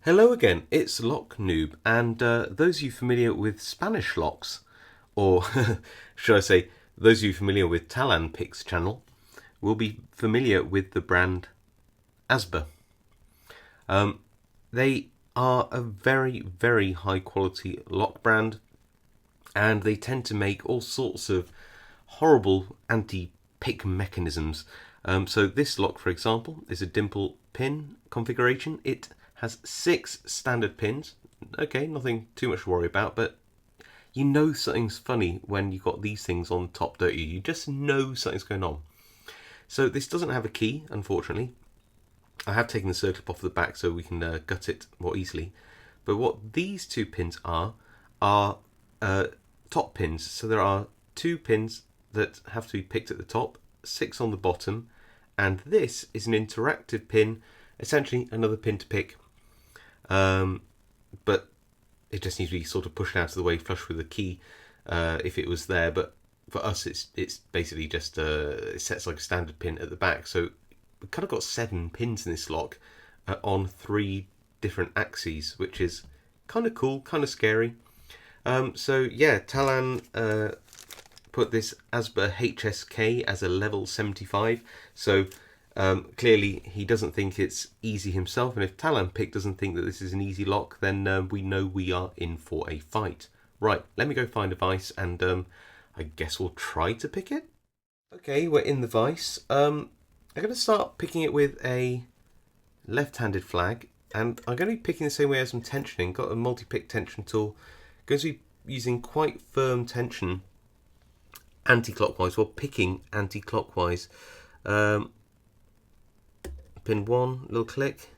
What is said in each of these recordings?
Hello again, it's Lock Noob, and those of you familiar with Spanish locks, or should I say, those of you familiar with Talan Picks channel, will be familiar with the brand AZBE. They are a very, very high quality lock brand, and they tend to make all sorts of horrible anti-pick mechanisms. So this lock, for example, is a Dimple pin configuration. It has 6 standard pins. Okay, nothing too much to worry about, but you know something's funny when you've got these things on top, don't you? You just know something's going on. So this doesn't have a key, unfortunately. I have taken the circlip off the back so we can gut it more easily. But what these 2 pins are top pins. So there are 2 pins that have to be picked at the top, 6 on the bottom, and this is an interactive pin, essentially another pin to pick. But it just needs to be sort of pushed out of the way flush with the key if it was there. But for us, it's basically just it sets like a standard pin at the back. So we've kind of got 7 pins in this lock on 3 different axes, which is kind of cool, kind of scary. So yeah, Talan put this AZBE HSK as a level 75. So clearly he doesn't think it's easy himself, and if Talan Pick doesn't think that this is an easy lock, then we know we are in for a fight. Right, let me go find a vise, and I guess we'll try to pick it. Okay, we're in the vise. I'm going to start picking it with a left-handed flag, and I'm going to be picking the same way as I'm tensioning. Got a multi-pick tension tool. Going to be using quite firm tension anti-clockwise, or picking anti-clockwise. Pin 1, little click.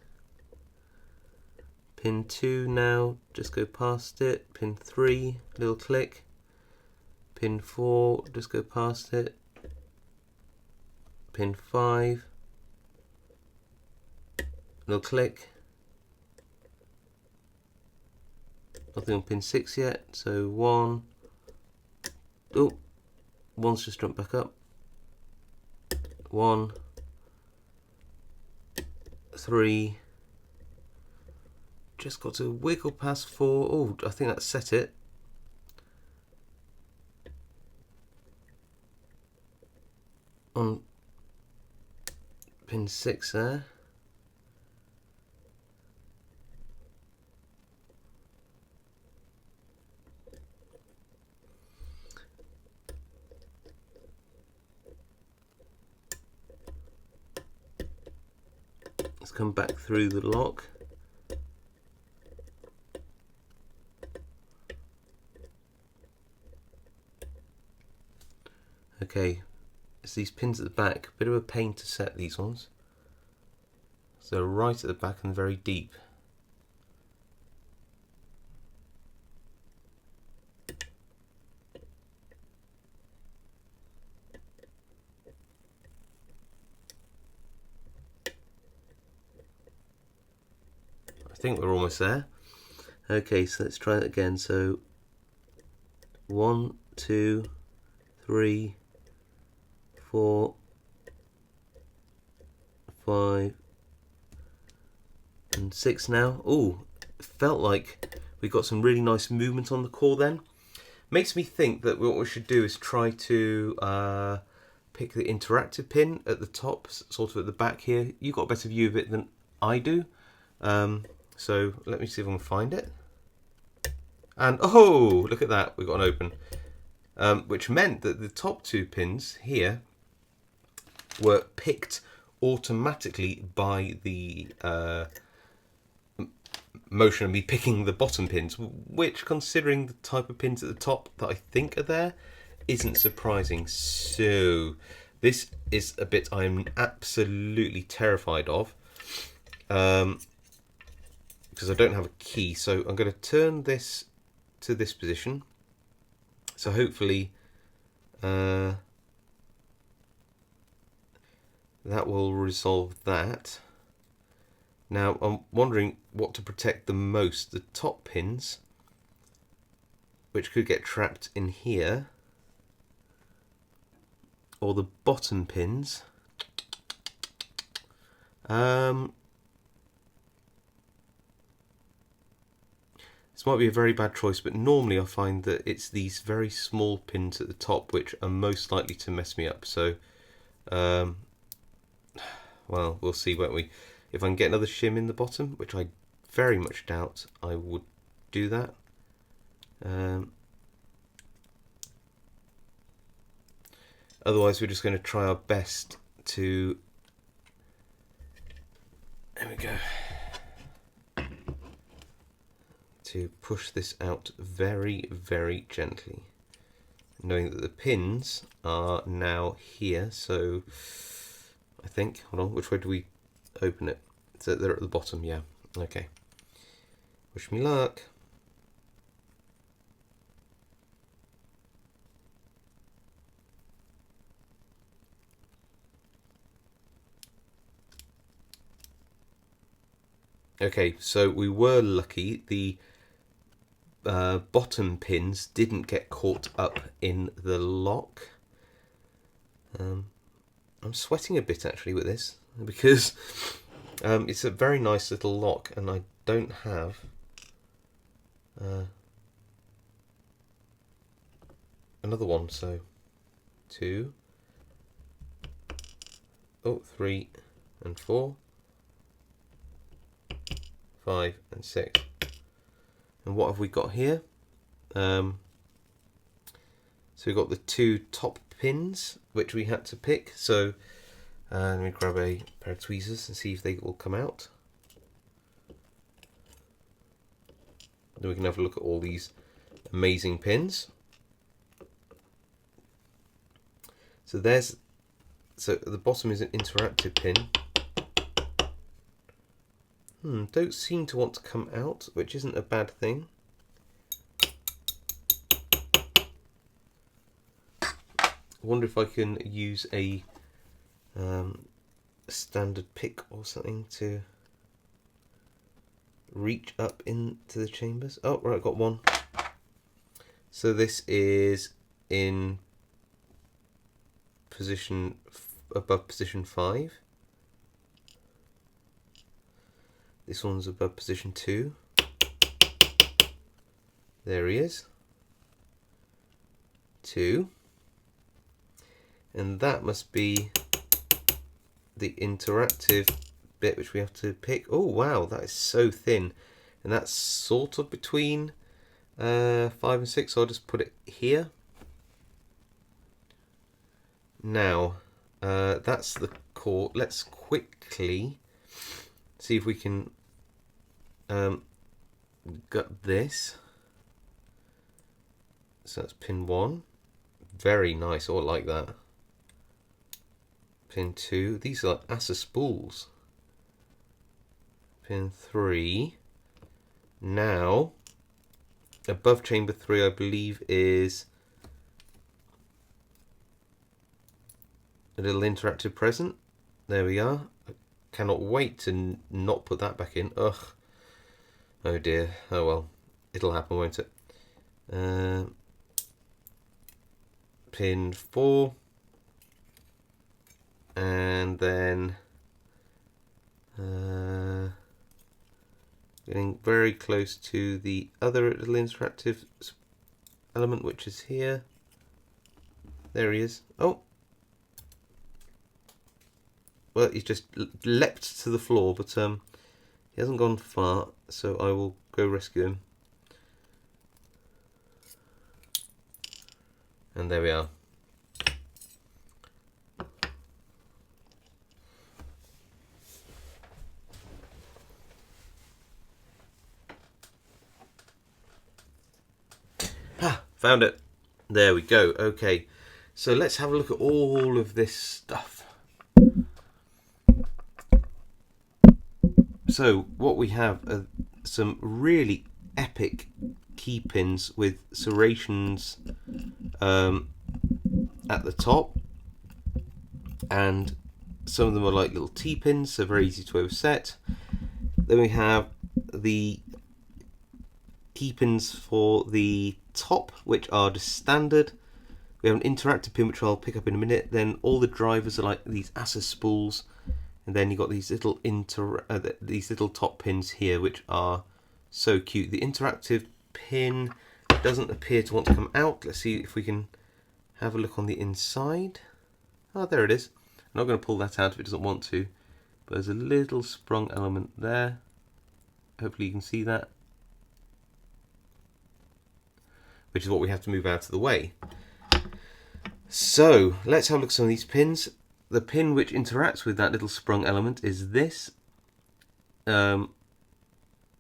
Pin 2 now, just go past it. Pin 3, little click. Pin 4, just go past it. Pin 5, little click. Nothing on pin 6 yet, so 1. Oh, 1's just jumped back up. 1, 3. Just got to wiggle past 4. Oh, I think that set it. On pin 6 there. Let's come back through the lock. Okay, it's these pins at the back, bit of a pain to set these ones. So right at the back and very deep. I think we're almost there. Okay, so let's try it again. So 1, 2, 3, 4, 5, and 6 now. Oh, felt like we got some really nice movement on the core then. Makes me think that what we should do is try to pick the interactive pin at the top, sort of at the back here. You've got a better view of it than I do. So let me see if I can find it. And oh, look at that, we've got an open. Which meant that the top 2 pins here were picked automatically by the motion of me picking the bottom pins, which, considering the type of pins at the top that I think are there, isn't surprising. So this is a bit I'm absolutely terrified of, because I don't have a key. So I'm going to turn this to this position. So hopefully that will resolve that. Now I'm wondering what to protect the most, the top pins, which could get trapped in here, or the bottom pins. This might be a very bad choice, but normally I find that it's these very small pins at the top which are most likely to mess me up. So, well, we'll see, won't we? If I can get another shim in the bottom, which I very much doubt I would do that. Otherwise, we're just going to try our best to... There we go. To push this out very, very gently, knowing that the pins are now here. So I think, hold on, which way do we open it? So they're at the bottom, yeah. Okay. Wish me luck. Okay, so we were lucky. The bottom pins didn't get caught up in the lock. I'm sweating a bit actually with this because it's a very nice little lock, and I don't have another one. So 2, 3 and 4, 5 and 6. And what have we got here? So we've got the 2 top pins which we had to pick. So let me grab a pair of tweezers and see if they will come out. Then we can have a look at all these amazing pins. So at the bottom is an interactive pin. Don't seem to want to come out, which isn't a bad thing. I wonder if I can use a standard pick or something to reach up into the chambers. Oh, right, got one. So this is in position above position 5. This one's above position 2. There he is. 2. And that must be the interactive bit which we have to pick. Oh wow, that is so thin. And that's sort of between 5 and 6, so I'll just put it here. Now, that's the core. Let's quickly see if we can gut this. So that's pin 1. Very nice, oh, I like that. Pin 2, these are AZBE spools. Pin 3. Now, above chamber 3, I believe, is a little interactive present. There we are. I cannot wait to not put that back in. Ugh. Oh dear. Oh well. It'll happen, won't it? Pin 4. And then getting very close to the other little interactive element, which is here. There he is. Oh! Well, he's just leapt to the floor, but he hasn't gone far, so I will go rescue him. And there we are. Found it. There we go. Okay, so let's have a look at all of this stuff. So what we have are some really epic key pins with serrations at the top, and some of them are like little T-pins, so very easy to overset. Then we have the key pins for the top, which are just standard. We have an interactive pin, which I'll pick up in a minute. Then all the drivers are like these AZBE spools, and then you've got these little these little top pins here, which are So cute. The interactive pin doesn't appear to want to come out. Let's see if we can have a look on the inside. Oh, there it is. I'm not going to pull that out if it doesn't want to, but there's a little sprung element there. Hopefully you can see that, which is what we have to move out of the way. So let's have a look at some of these pins. The pin which interacts with that little sprung element is this,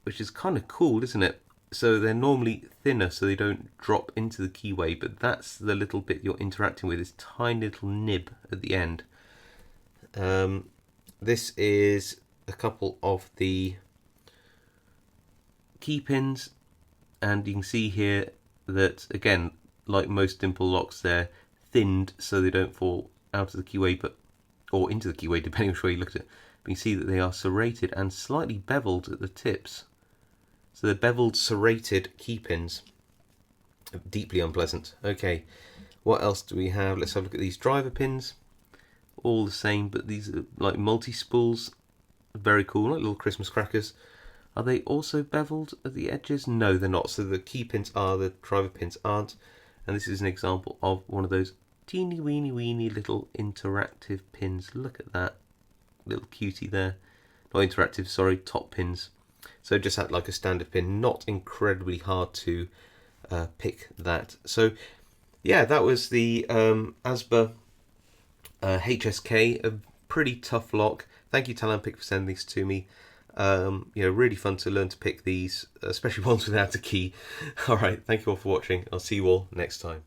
which is kind of cool, isn't it? So they're normally thinner so they don't drop into the keyway, but that's the little bit you're interacting with, this tiny little nib at the end. This is a couple of the key pins, and you can see here that, again, like most Dimple locks, they're thinned so they don't fall out of the keyway, or into the keyway, depending on which way you look at it. But you can see that they are serrated and slightly beveled at the tips. So they're beveled, serrated key pins. Deeply unpleasant. Okay, what else do we have? Let's have a look at these driver pins. All the same, but these are like multi-spools. Very cool, like little Christmas crackers. Are they also beveled at the edges? No, they're not. So the key pins are, the driver pins aren't. And this is an example of one of those teeny weeny little interactive pins. Look at that little cutie there. Not interactive, sorry, top pins. So just had like a standard pin, not incredibly hard to pick that. So yeah, that was the AZBE HSK, a pretty tough lock. Thank you Talampic for sending these to me. You know, really fun to learn to pick these, especially ones without a key. Alright, thank you all for watching. I'll see you all next time.